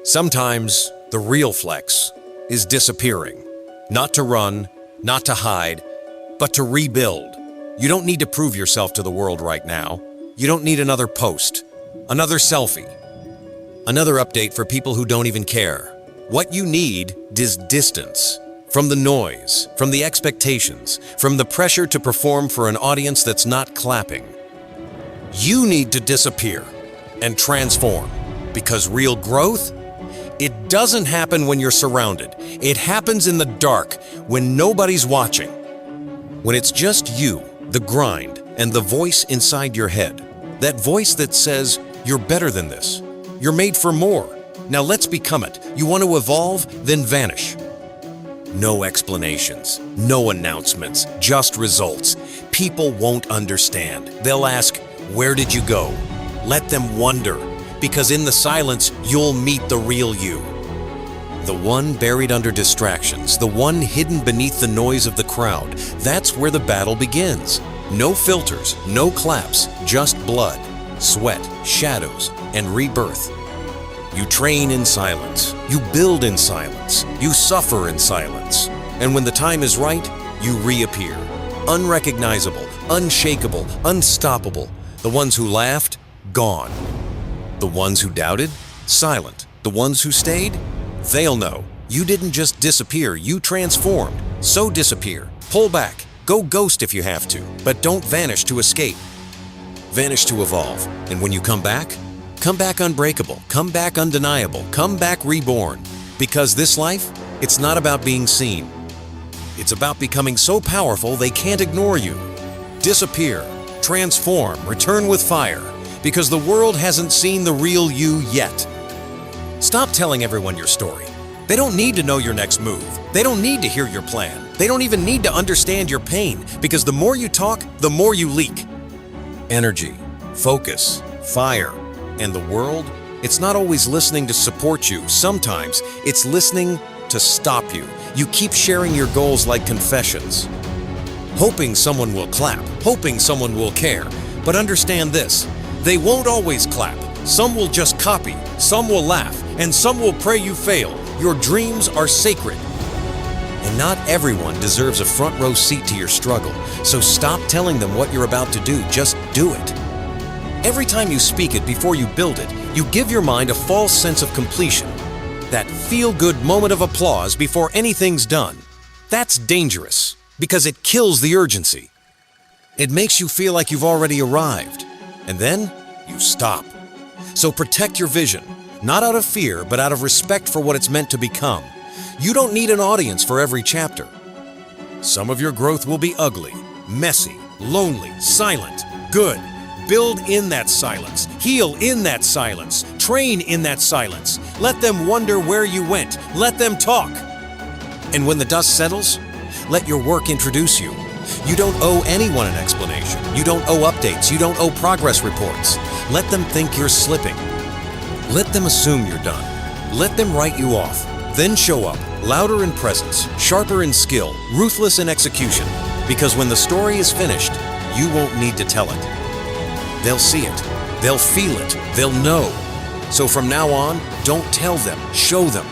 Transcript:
Sometimes the real flex is disappearing. Not to run, not to hide, but to rebuild. You don't need to prove yourself to the world right now. You don't need another post, another selfie, another update for people who don't even care. What you need is distance. From the noise, from the expectations, from the pressure to perform for an audience that's not clapping. You need to disappear and transform, because real growth, it doesn't happen when you're surrounded. It happens in the dark, when nobody's watching. When it's just you, the grind, and the voice inside your head. That voice that says, you're better than this. You're made for more. Now let's become it. You want to evolve, then vanish. No explanations, no announcements, just results. People won't understand. They'll ask, where did you go? Let them wonder, because in the silence, you'll meet the real you. The one buried under distractions, the one hidden beneath the noise of the crowd. That's where the battle begins. No filters, no claps, just blood, sweat, shadows, and rebirth. You train in silence, you build in silence, you suffer in silence. And when the time is right, you reappear. Unrecognizable, unshakable, unstoppable. The ones who laughed, gone. The ones who doubted, silent. The ones who stayed, they'll know. You didn't just disappear, you transformed. So disappear, pull back, go ghost if you have to, but don't vanish to escape. Vanish to evolve. And when you come back unbreakable, come back undeniable, come back reborn. Because this life, it's not about being seen. It's about becoming so powerful they can't ignore you. Disappear, transform, return with fire, because the world hasn't seen the real you yet. Stop telling everyone your story. They don't need to know your next move. They don't need to hear your plan. They don't even need to understand your pain, because the more you talk, the more you leak. Energy, focus, fire. And the world, it's not always listening to support you. Sometimes it's listening to stop you. You keep sharing your goals like confessions, hoping someone will clap, hoping someone will care. But understand this, they won't always clap. Some will just copy, some will laugh, and some will pray you fail. Your dreams are sacred. And not everyone deserves a front row seat to your struggle. So stop telling them what you're about to do, just do it. Every time you speak it before you build it, you give your mind a false sense of completion. That feel-good moment of applause before anything's done. That's dangerous, because it kills the urgency. It makes you feel like you've already arrived, and then you stop. So protect your vision, not out of fear, but out of respect for what it's meant to become. You don't need an audience for every chapter. Some of your growth will be ugly, messy, lonely, silent, good. Build in that silence, heal in that silence, train in that silence. Let them wonder where you went, let them talk. And when the dust settles, let your work introduce you. You don't owe anyone an explanation. You don't owe updates. You don't owe progress reports. Let them think you're slipping. Let them assume you're done. Let them write you off. Then show up, louder in presence, sharper in skill, ruthless in execution. Because when the story is finished, you won't need to tell it. They'll see it, they'll feel it, they'll know. So from now on, don't tell them, show them.